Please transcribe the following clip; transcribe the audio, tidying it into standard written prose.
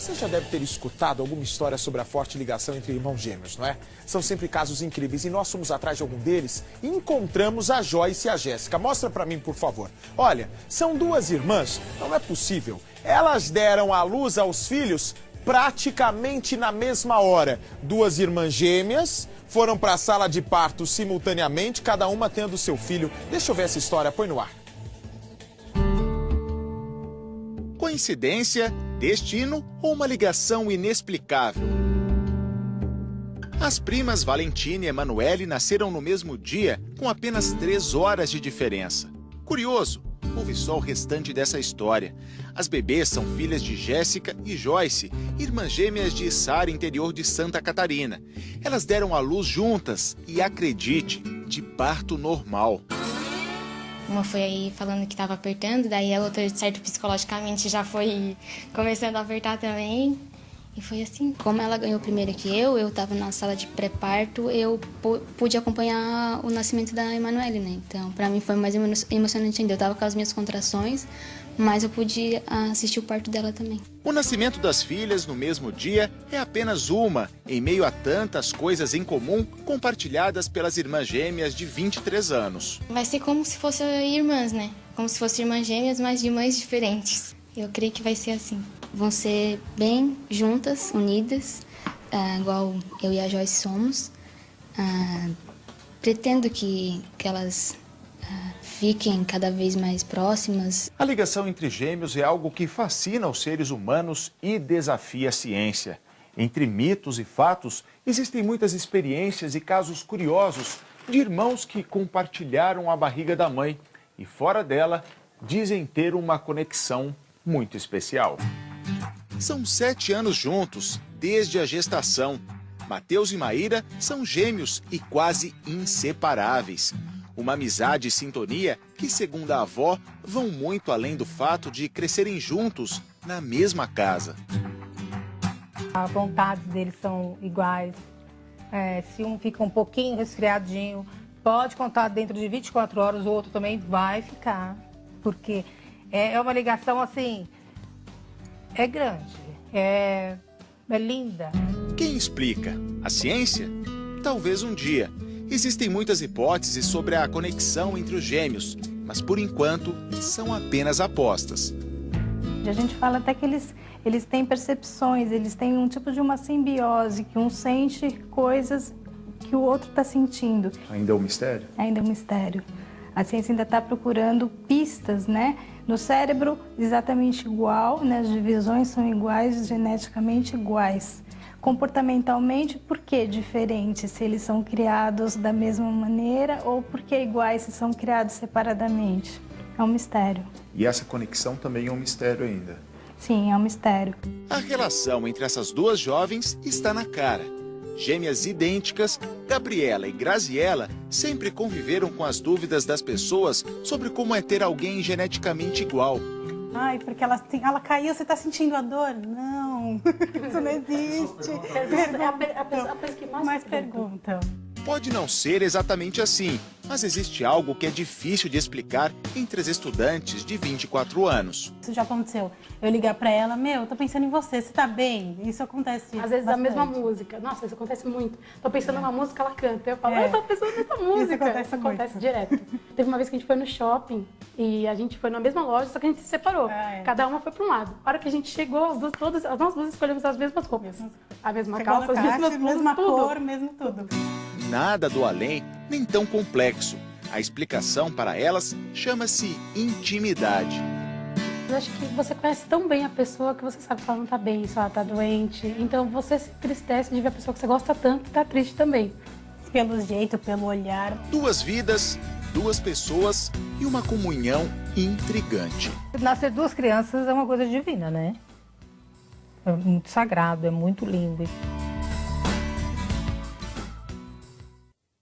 Você já deve ter escutado alguma história sobre a forte ligação entre irmãos gêmeos, não é? São sempre casos incríveis e nós fomos atrás de algum deles e encontramos a Joyce e a Jéssica. Mostra pra mim, por favor. Olha, são duas irmãs, não é possível. Elas deram à luz aos filhos praticamente na mesma hora. Duas irmãs gêmeas foram para a sala de parto simultaneamente, cada uma tendo seu filho. Deixa eu ver essa história, põe no ar. Coincidência, destino ou uma ligação inexplicável? As primas Valentina e Emanuele nasceram no mesmo dia, com apenas 3 horas de diferença. Curioso, ouve só o restante dessa história. As bebês são filhas de Jéssica e Joyce, irmãs gêmeas de Içara, interior de Santa Catarina. Elas deram à luz juntas e, acredite, de parto normal. Uma foi aí falando que estava apertando, daí a outra, certo, psicologicamente já foi começando a apertar também. E foi assim. Como ela ganhou primeiro que eu estava na sala de pré-parto, eu pude acompanhar o nascimento da Emanuele, né? Então, para mim foi mais emocionante ainda. Eu estava com as minhas contrações, mas eu pude assistir o parto dela também. O nascimento das filhas no mesmo dia é apenas uma, em meio a tantas coisas em comum compartilhadas pelas irmãs gêmeas de 23 anos. Vai ser como se fossem irmãs, né? Como se fossem irmãs gêmeas, mas de mães diferentes. Eu creio que vai ser assim. Vão ser bem juntas, unidas, igual eu e a Joyce somos. Pretendo que elas fiquem cada vez mais próximas. A ligação entre gêmeos é algo que fascina os seres humanos e desafia a ciência. Entre mitos e fatos, existem muitas experiências e casos curiosos de irmãos que compartilharam a barriga da mãe e, fora dela, dizem ter uma conexão muito especial. São 7 anos juntos, desde a gestação. Mateus e Maíra são gêmeos e quase inseparáveis. Uma amizade e sintonia que, segundo a avó, vão muito além do fato de crescerem juntos na mesma casa. As vontades deles são iguais. Se um fica um pouquinho resfriadinho, pode contar dentro de 24 horas, o outro também vai ficar. Porque é uma ligação assim, é grande, é linda. Quem explica? A ciência? Talvez um dia. Existem muitas hipóteses sobre a conexão entre os gêmeos, mas por enquanto são apenas apostas. A gente fala até que eles têm percepções, eles têm um tipo de uma simbiose, que um sente coisas que o outro está sentindo. Ainda é um mistério? Ainda é um mistério. A ciência ainda está procurando pistas, né? No cérebro, exatamente igual, né? As divisões são iguais, geneticamente iguais. Comportamentalmente, por que diferentes? Se eles são criados da mesma maneira ou por que iguais se são criados separadamente? É um mistério. E essa conexão também é um mistério ainda? Sim, é um mistério. A relação entre essas duas jovens está na cara. Gêmeas idênticas, Gabriela e Graziella sempre conviveram com as dúvidas das pessoas sobre como é ter alguém geneticamente igual. Ai, porque ela caiu, você está sentindo a dor? Não, isso não existe. A pessoa que mais perguntam. Pode não ser exatamente assim, mas existe algo que é difícil de explicar entre as estudantes de 24 anos. Isso já aconteceu. Eu ligar pra ela, eu tô pensando em você tá bem? Isso acontece às vezes bastante. a mesma música. Nossa, isso acontece muito. Tô pensando numa música, ela canta. Eu falo, eu tô pensando nessa música. Isso acontece direto. Teve uma vez que a gente foi no shopping e a gente foi na mesma loja, só que a gente se separou. Cada uma foi pra um lado. A hora que a gente chegou, nós duas escolhemos as mesmas roupas. A mesma calça, as mesmas blusas, mesma tudo. cor, mesmo tudo. Nada do além, nem tão complexo. A explicação para elas chama-se intimidade. Eu acho que você conhece tão bem a pessoa que você sabe se ela não tá bem, se ela tá doente. Então você se entristece de ver a pessoa que você gosta tanto e tá triste também. Pelo jeito, pelo olhar. 2 vidas, 2 pessoas e uma comunhão intrigante. Nascer 2 crianças é uma coisa divina, né? É muito sagrado, é muito lindo.